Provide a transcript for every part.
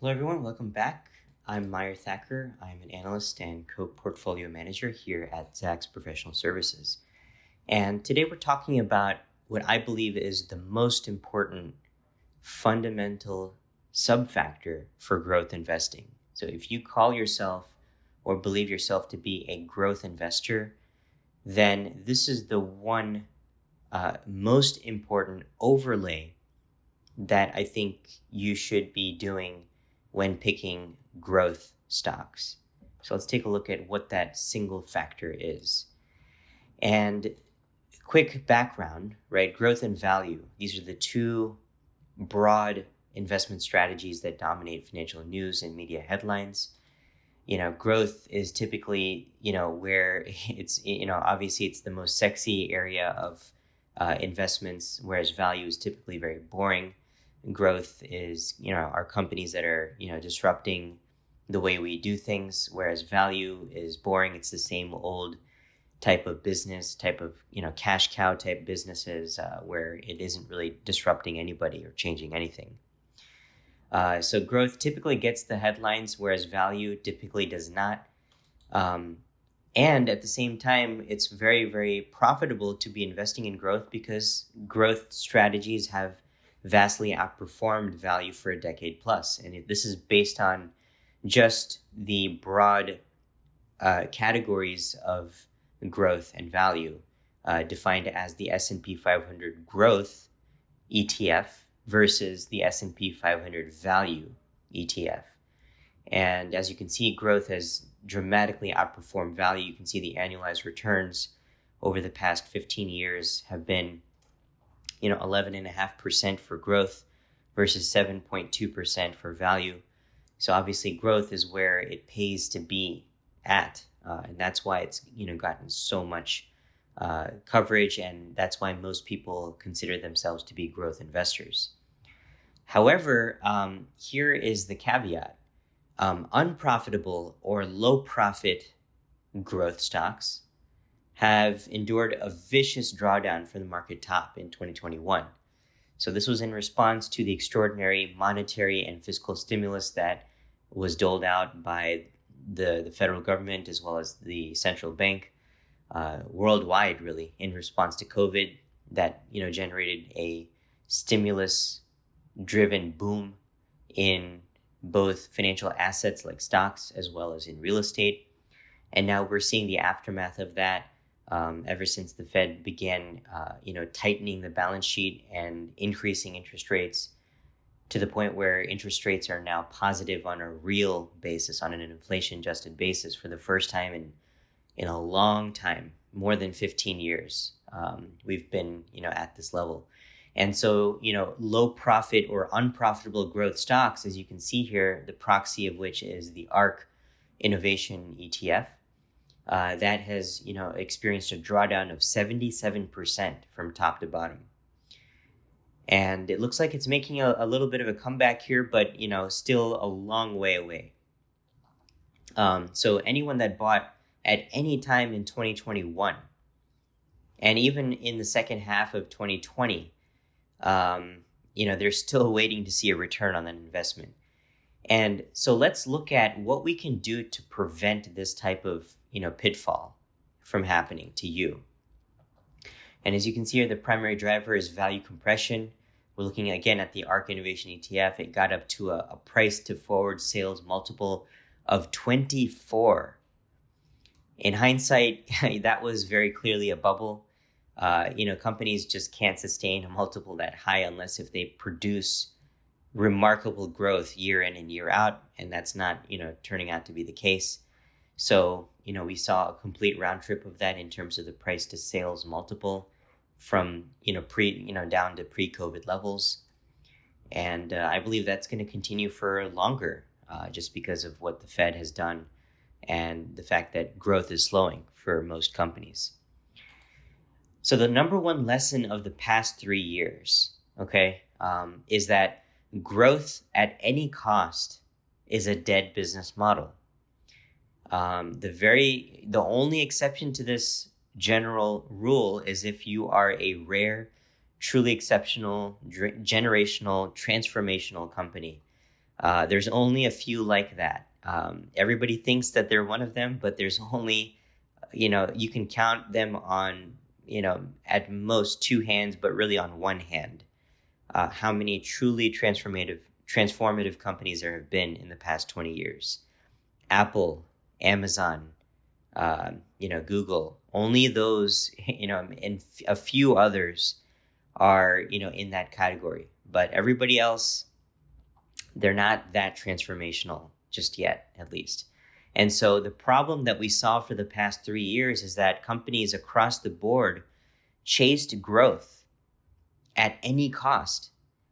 Hello, everyone. Welcome back. I'm Mayur Thaker. I'm an analyst and co-portfolio manager here at Zacks Professional Services. And today we're talking about what I believe is the most important fundamental sub-factor for growth investing. So if you call yourself or believe yourself to be a growth investor, then this is the one most important overlay that I think you should be doing when picking growth stocks. So let's take a look at what that single factor is. And quick background, right? Growth and value. These are the two broad investment strategies that dominate financial news and media headlines. Growth is typically, where it's, obviously it's the most sexy area of investments, whereas value is typically very boring. Growth is, are companies that are, disrupting the way we do things, whereas value is boring. It's the same old type of business, type of, cash cow type businesses where it isn't really disrupting anybody or changing anything. So growth typically gets the headlines, whereas value typically does not. And at the same time, it's very, very profitable to be investing in growth because growth strategies have vastly outperformed value for a decade plus. And this is based on just the broad categories of growth and value defined as the S&P 500 growth ETF versus the S&P 500 value ETF. And as you can see, growth has dramatically outperformed value. You can see the annualized returns over the past 15 years have been 11.5% for growth versus 7.2% for value. So obviously growth is where it pays to be at. And that's why it's, gotten so much coverage. And that's why most people consider themselves to be growth investors. However, here is the caveat. Unprofitable or low profit growth stocks have endured a vicious drawdown from the market top in 2021. So this was in response to the extraordinary monetary and fiscal stimulus that was doled out by the federal government as well as the central bank worldwide, really, in response to COVID that, generated a stimulus-driven boom in both financial assets like stocks as well as in real estate. And now we're seeing the aftermath of that ever since the Fed began, tightening the balance sheet and increasing interest rates to the point where interest rates are now positive on a real basis, on an inflation-adjusted basis for the first time in a long time, more than 15 years. We've been, at this level. And so, low profit or unprofitable growth stocks, as you can see here, the proxy of which is the ARKK Innovation ETF, that has, experienced a drawdown of 77% from top to bottom. And it looks like it's making a little bit of a comeback here, but, still a long way away. So anyone that bought at any time in 2021, and even in the second half of 2020, they're still waiting to see a return on that investment. And so let's look at what we can do to prevent this type of, pitfall from happening to you. And as you can see here, the primary driver is value compression. We're looking again at the ARKK Innovation ETF. It got up to a price to forward sales multiple of 24. In hindsight, that was very clearly a bubble. Companies just can't sustain a multiple that high unless if they produce remarkable growth year in and year out. And that's not, turning out to be the case. So, we saw a complete round trip of that in terms of the price to sales multiple from, down to pre-COVID levels. And I believe that's going to continue for longer just because of what the Fed has done and the fact that growth is slowing for most companies. So the number one lesson of the past 3 years, is that growth at any cost is a dead business model. The only exception to this general rule is if you are a rare, truly exceptional, generational, transformational company There's only a few like that. Everybody thinks that they're one of them, but there's only, you can count them on, at most two hands, but really on one hand, how many truly transformative companies there have been in the past 20 years. Apple, Amazon, Google, only those, and a few others are, in that category. But everybody else, they're not that transformational just yet, at least. And so the problem that we saw for the past 3 years is that companies across the board chased growth at any cost.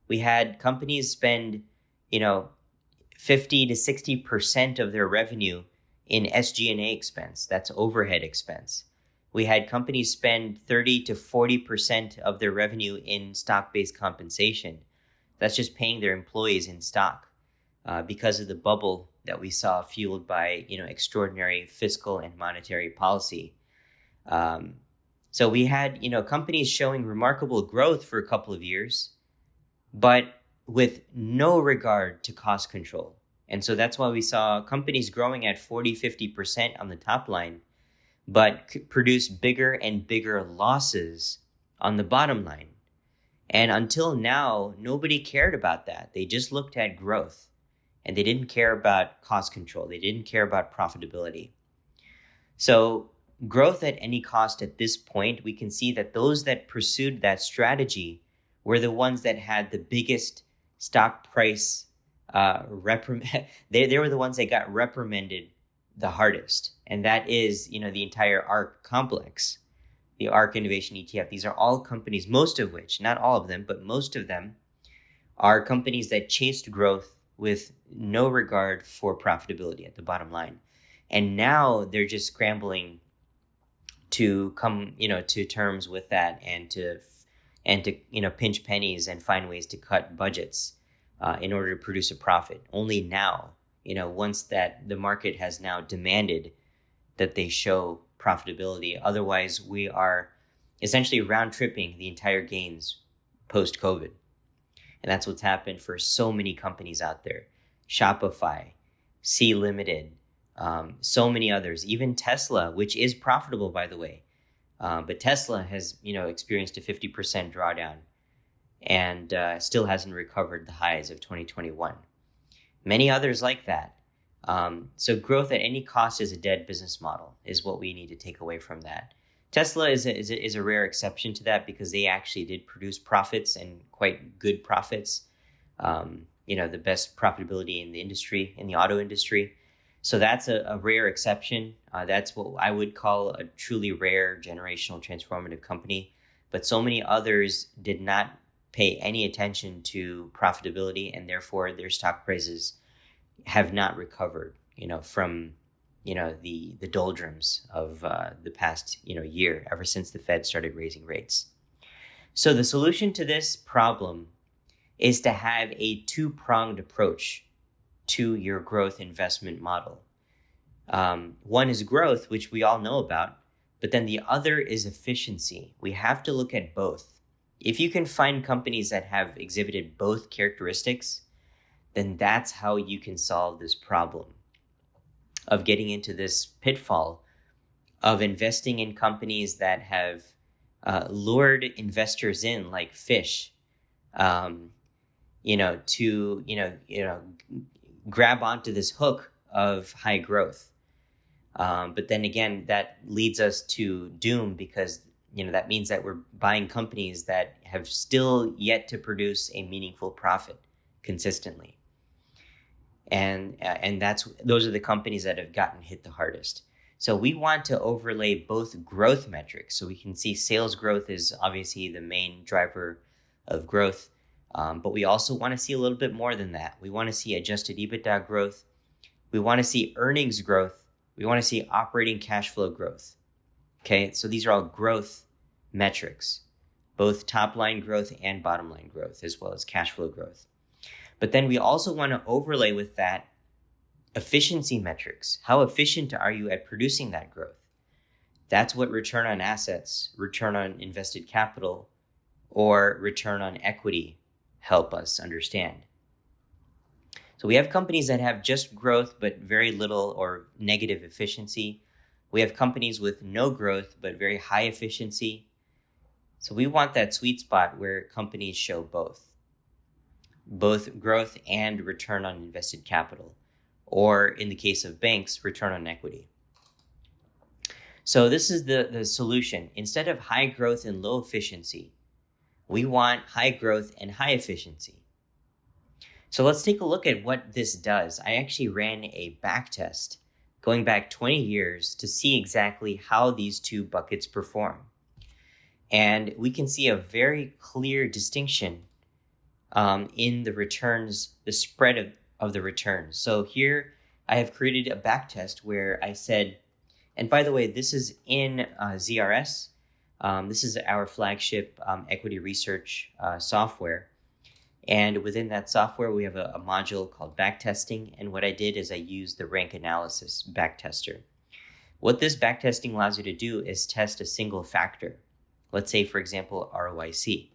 We had companies spend, 50 to 60% of their revenue in SG&A expense. That's overhead expense. We had companies spend 30 to 40% of their revenue in stock-based compensation. That's just paying their employees in stock because of the bubble that we saw fueled by, extraordinary fiscal and monetary policy. So we had, companies showing remarkable growth for a couple of years, but with no regard to cost control. And so that's why we saw companies growing at 40, 50% on the top line, but produce bigger and bigger losses on the bottom line. And until now, nobody cared about that. They just looked at growth, and they didn't care about cost control. They didn't care about profitability. So growth at any cost at this point, we can see that those that pursued that strategy were the ones that had the biggest stock price they were the ones that got reprimanded the hardest. And that is, the entire ARK complex, the ARK Innovation ETF. These are all companies, most of which, not all of them, but most of them are companies that chased growth with no regard for profitability at the bottom line. And now they're just scrambling to come, to terms with that and to pinch pennies and find ways to cut budgets in order to produce a profit. Only now, once that the market has now demanded that they show profitability. Otherwise, we are essentially round tripping the entire gains post-COVID. And that's what's happened for so many companies out there. Shopify, C Limited, so many others, even Tesla, which is profitable, by the way. But Tesla has, experienced a 50% drawdown and still hasn't recovered the highs of 2021. Many others like that. So growth at any cost is a dead business model, is what we need to take away from that. Tesla is a rare exception to that because they actually did produce profits and quite good profits. The best profitability in the industry, in the auto industry. So that's a rare exception. That's what I would call a truly rare generational transformative company. But so many others did not pay any attention to profitability, and therefore their stock prices have not recovered, from, the doldrums of the past, year, ever since the Fed started raising rates. So the solution to this problem is to have a two-pronged approach to your growth investment model. One is growth, which we all know about, but then the other is efficiency. We have to look at both. If you can find companies that have exhibited both characteristics, then that's how you can solve this problem of getting into this pitfall of investing in companies that have lured investors in like fish, to grab onto this hook of high growth. But then again, that leads us to doom because that means that we're buying companies that have still yet to produce a meaningful profit consistently. And those are the companies that have gotten hit the hardest. So we want to overlay both growth metrics. So we can see sales growth is obviously the main driver of growth. But we also want to see a little bit more than that. We want to see adjusted EBITDA growth. We want to see earnings growth. We want to see operating cash flow growth. Okay, so these are all growth metrics, both top line growth and bottom line growth, as well as cash flow growth. But then we also want to overlay with that efficiency metrics. How efficient are you at producing that growth? That's what return on assets, return on invested capital, or return on equity help us understand. So we have companies that have just growth but very little or negative efficiency. We have companies with no growth but very high efficiency. So we want that sweet spot where companies show both growth and return on invested capital, or in the case of banks, return on equity. So this is the solution. Instead of high growth and low efficiency, we want high growth and high efficiency. So let's take a look at what this does. I actually ran a back test going back 20 years to see exactly how these two buckets perform. And we can see a very clear distinction in the returns, the spread of the returns. So here I have created a back test where I said, and by the way, this is in ZRS. This is our flagship equity research software. And within that software, we have a module called backtesting. And what I did is I used the rank analysis backtester. What this backtesting allows you to do is test a single factor. Let's say, for example, ROIC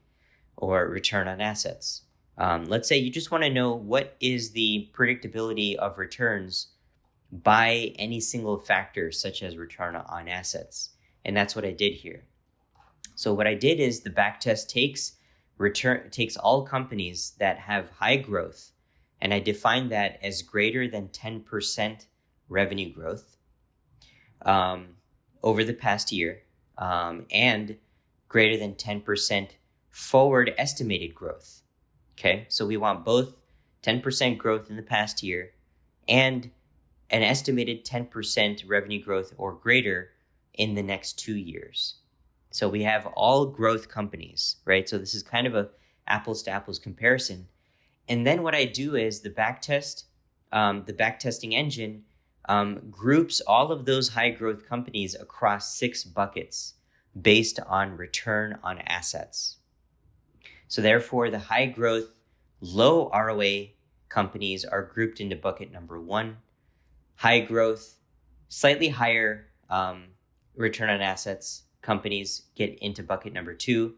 or return on assets. Let's say you just want to know what is the predictability of returns by any single factor, such as return on assets. And that's what I did here. So what I did is the backtest takes all companies that have high growth, and I define that as greater than 10% revenue growth over the past year, and greater than 10% forward estimated growth. Okay, so we want both 10% growth in the past year and an estimated 10% revenue growth or greater in the next 2 years. So we have all growth companies, right? So this is kind of a apples to apples comparison. And then what I do is the backtesting engine groups all of those high growth companies across 6 buckets based on return on assets. So therefore, the high growth, low ROA companies are grouped into bucket number 1. High growth, slightly higher return on assets companies get into bucket number 2.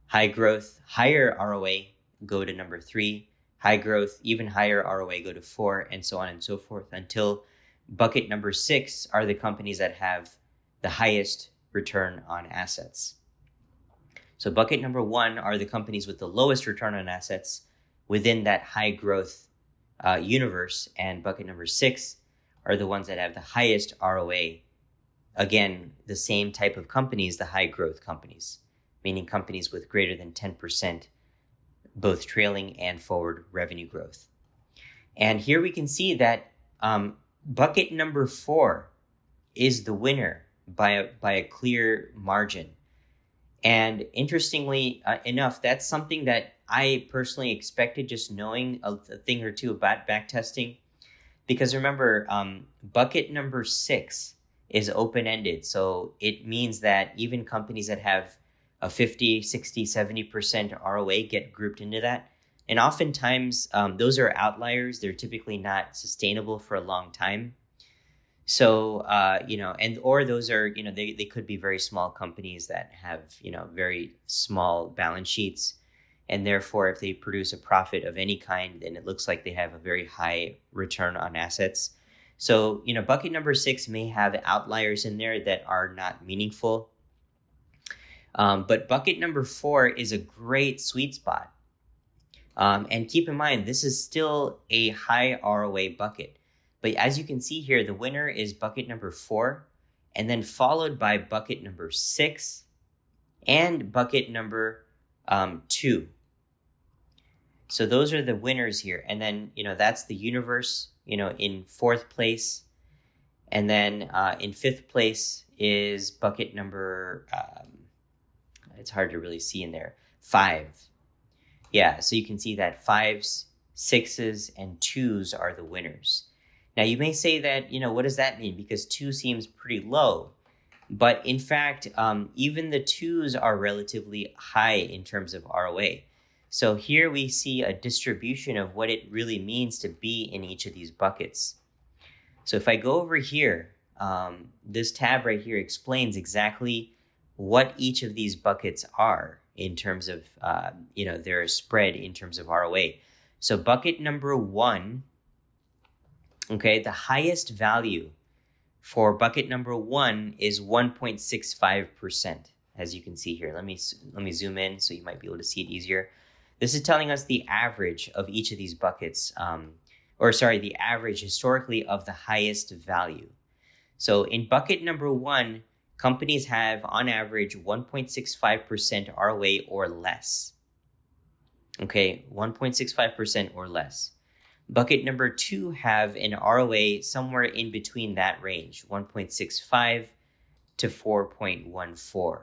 High growth, higher ROA go to number 3. High growth, even higher ROA go to 4, and so on and so forth, until bucket number 6 are the companies that have the highest return on assets. So bucket number 1 are the companies with the lowest return on assets within that high growth universe, and bucket number 6 are the ones that have the highest ROA. Again, the same type of companies, the high growth companies, meaning companies with greater than 10% both trailing and forward revenue growth. And here we can see that bucket number 4 is the winner by a clear margin. And interestingly enough, that's something that I personally expected, just knowing a thing or two about backtesting. Because remember, bucket number 6 is open-ended. So it means that even companies that have a 50, 60, 70% ROA get grouped into that. And oftentimes, those are outliers. They're typically not sustainable for a long time. So, or those are, they could be very small companies that have, very small balance sheets. And therefore, if they produce a profit of any kind, then it looks like they have a very high return on assets. So, bucket number 6 may have outliers in there that are not meaningful. But bucket number 4 is a great sweet spot. And keep in mind, this is still a high ROA bucket. But as you can see here, the winner is bucket number 4, and then followed by bucket number 6 and bucket number 2. So those are the winners here. And then, that's the universe, in 4th place. And then in 5th place is bucket number, it's hard to really see in there, 5. Yeah, so you can see that 5s, 6s, and 2s are the winners. Now, you may say that, what does that mean? Because 2 seems pretty low. But in fact, even the 2s are relatively high in terms of ROA. So here we see a distribution of what it really means to be in each of these buckets. So if I go over here, this tab right here explains exactly what each of these buckets are in terms of, their spread in terms of ROA. So bucket number 1 Okay, the highest value for bucket number 1 is 1.65%, as you can see here. Let me zoom in so you might be able to see it easier. This is telling us the average of each of these buckets, the average historically of the highest value. So in bucket number 1, companies have on average 1.65% ROA or less. Okay, 1.65% or less. Bucket number 2 have an ROA somewhere in between that range, 1.65 to 4.14,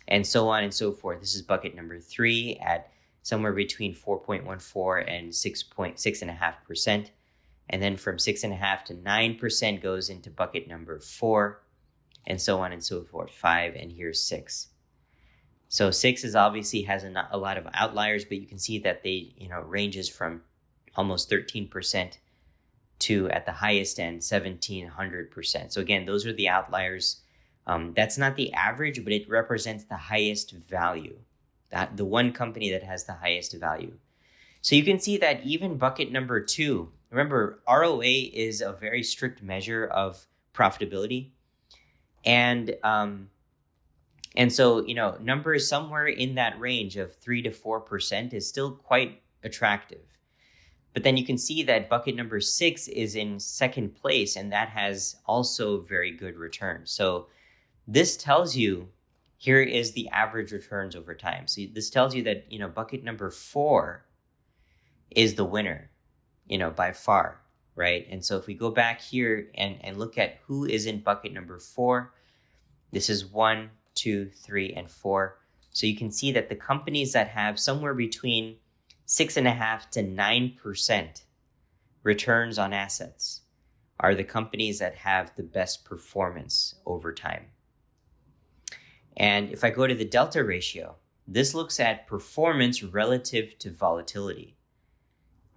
and so on and so forth. This is bucket number 3 at somewhere between 4.14 and 6.5%. And then from 6.5 to 9% goes into bucket number 4, and so on and so forth, 5, and here's 6. So 6 is obviously has a lot of outliers, but you can see that they ranges from almost 13% to, at the highest end, 1,700%. So again, those are the outliers. That's not the average, but it represents the highest value, the one company that has the highest value. So you can see that even bucket number 2, remember, ROA is a very strict measure of profitability. And so, numbers somewhere in that range of 3 to 4% is still quite attractive. But then you can see that bucket number 6 is in second place, and that has also very good returns. So this tells you, here is the average returns over time. So this tells you that, bucket number 4 is the winner, by far, right? And so if we go back here and look at who is in bucket number 4, this is 1, 2, 3, and 4. So you can see that the companies that have somewhere between 6.5 to 9% returns on assets are the companies that have the best performance over time. And if I go to the delta ratio, this looks at performance relative to volatility,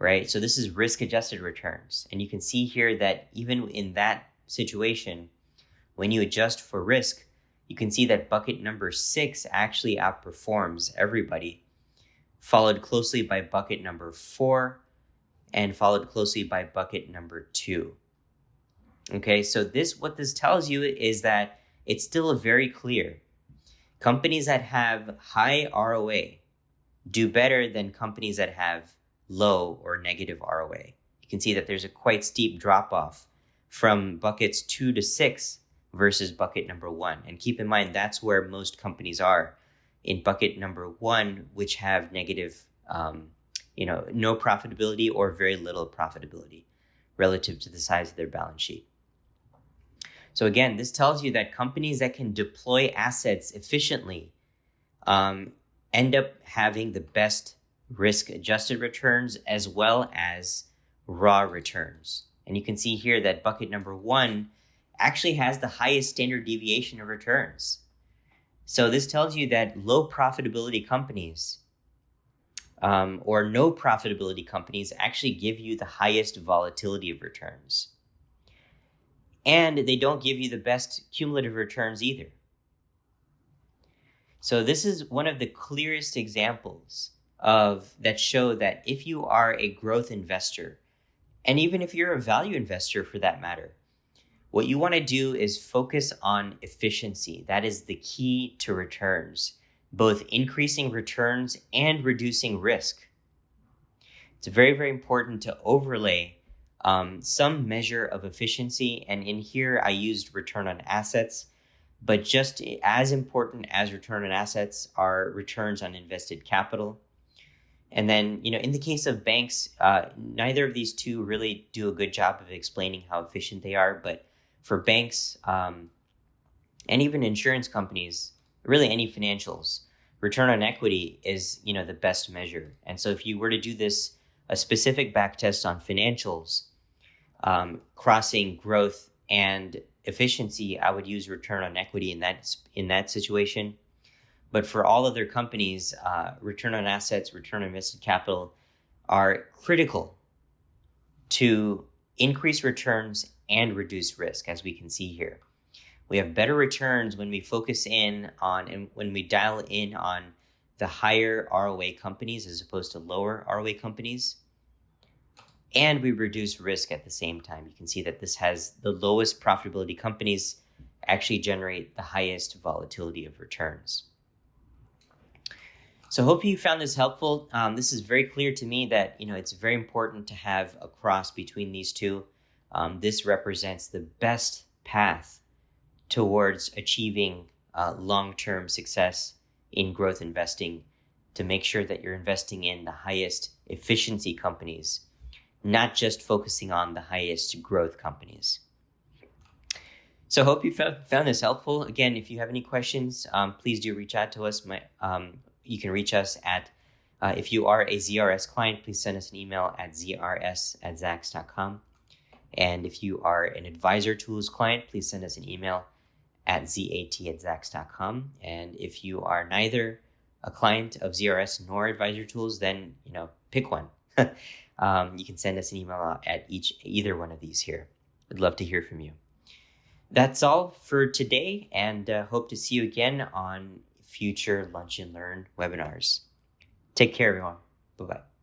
right? So this is risk-adjusted returns. And you can see here that even in that situation, when you adjust for risk, you can see that bucket number 6 actually outperforms everybody, followed closely by bucket number 4, and followed closely by bucket number 2. Okay, so what this tells you is that it's still very clear. Companies that have high ROA do better than companies that have low or negative ROA. You can see that there's a quite steep drop-off from buckets 2 to 6 versus bucket number 1. And keep in mind, that's where most companies are in bucket number 1, which have negative, no profitability or very little profitability relative to the size of their balance sheet. So again, this tells you that companies that can deploy assets efficiently end up having the best risk-adjusted returns as well as raw returns. And you can see here that bucket number 1 actually has the highest standard deviation of returns. So this tells you that low profitability companies or no profitability companies actually give you the highest volatility of returns. And they don't give you the best cumulative returns either. So this is one of the clearest examples that show that if you are a growth investor, and even if you're a value investor for that matter, what you want to do is focus on efficiency. That is the key to returns, both increasing returns and reducing risk. It's very, very important to overlay some measure of efficiency. And in here, I used return on assets, but just as important as return on assets are returns on invested capital. And then, in the case of banks, neither of these two really do a good job of explaining how efficient they are. But for banks and even insurance companies, really any financials, return on equity is, the best measure. And so if you were to do a specific backtest on financials, crossing growth and efficiency, I would use return on equity in that situation. But for all other companies, return on assets, return on invested capital are critical to increase returns and reduce risk, as we can see here. We have better returns when we focus in on and when we dial in on the higher ROA companies as opposed to lower ROA companies. and we reduce risk at the same time. You can see that this has the lowest profitability companies actually generate the highest volatility of returns. So hope you found this helpful. This is very clear to me that it's very important to have a cross between these two. This represents the best path towards achieving long-term success in growth investing, to make sure that you're investing in the highest efficiency companies, not just focusing on the highest growth companies. So I hope you found this helpful. Again, if you have any questions, please do reach out to us. You can reach us at, if you are a ZRS client, please send us an email at zrs@zacks.com. And if you are an advisor tools client, please send us an email at zat@zacks.com. And if you are neither a client of ZRS nor advisor tools, then pick one. You can send us an email at either one of these here. I'd love to hear from you. That's all for today, and hope to see you again on future Lunch and Learn webinars. Take care, everyone. Bye-bye.